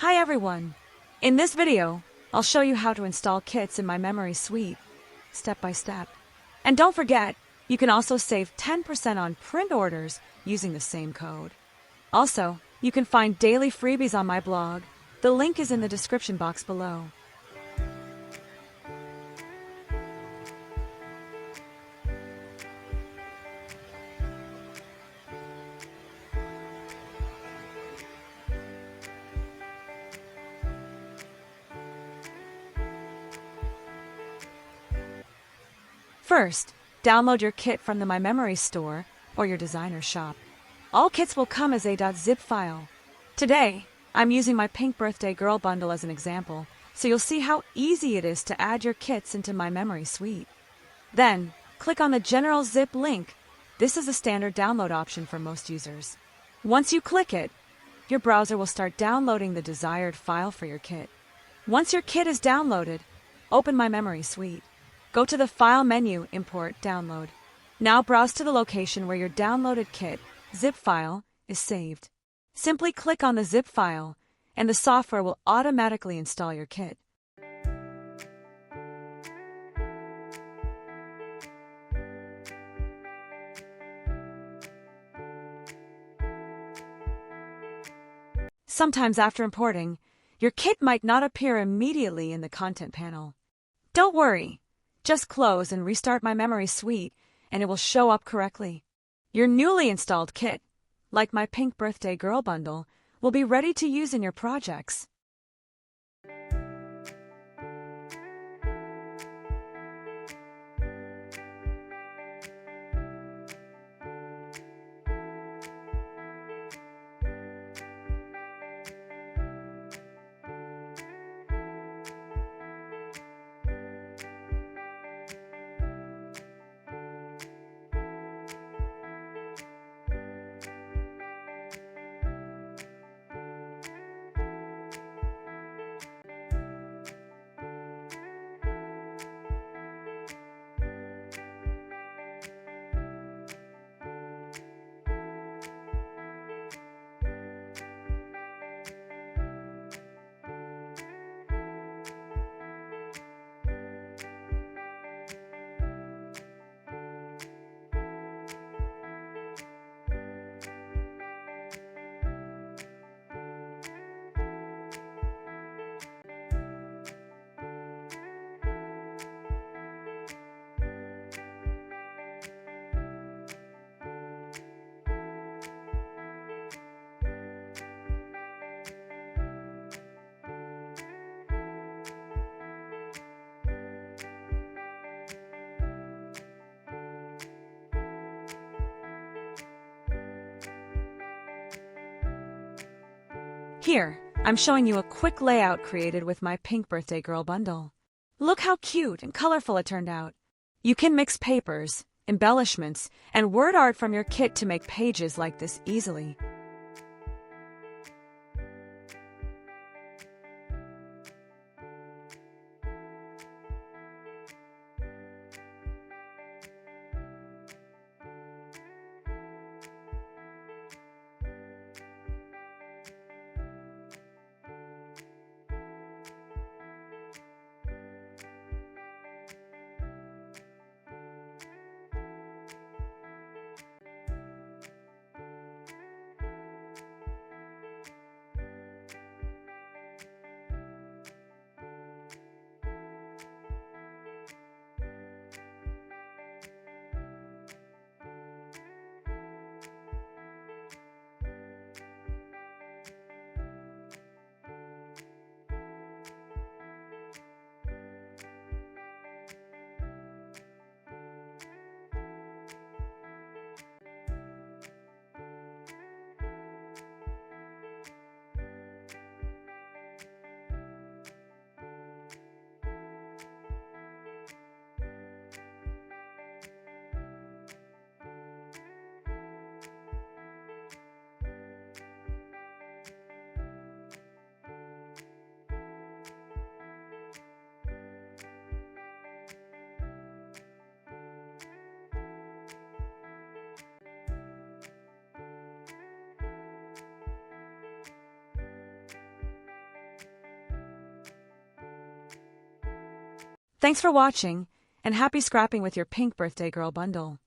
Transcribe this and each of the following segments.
Hi everyone! In this video, I'll show you how to install kits in MyMemories Suite, step by step. And don't forget, you can also save 10% on print orders using the same code. Also, you can find daily freebies on my blog. The link is in the description box below. First, download your kit from the MyMemories store or your designer shop. All kits will come as a .zip file. Today, I'm using my Pink Birthday Girl bundle as an example, so you'll see how easy it is to add your kits into MyMemories Suite. Then, click on the General Zip link. This is a standard download option for most users. Once you click it, your browser will start downloading the desired file for your kit. Once your kit is downloaded, open MyMemories Suite. Go to the File menu, Import, Download. Now browse to the location where your downloaded kit, zip file, is saved. Simply click on the zip file, and the software will automatically install your kit. Sometimes after importing, your kit might not appear immediately in the content panel. Don't worry. Just close and restart MyMemories Suite, and it will show up correctly. Your newly installed kit, like my Pink Birthday Girl bundle, will be ready to use in your projects. Here, I'm showing you a quick layout created with my Pink Birthday Girl bundle. Look how cute and colorful it turned out. You can mix papers, embellishments, and word art from your kit to make pages like this easily. Thanks for watching, and happy scrapping with your pink birthday girl bundle.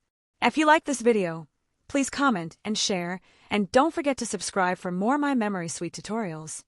If you like this video, please comment and share, and don't forget to subscribe for more My Memories Suite tutorials.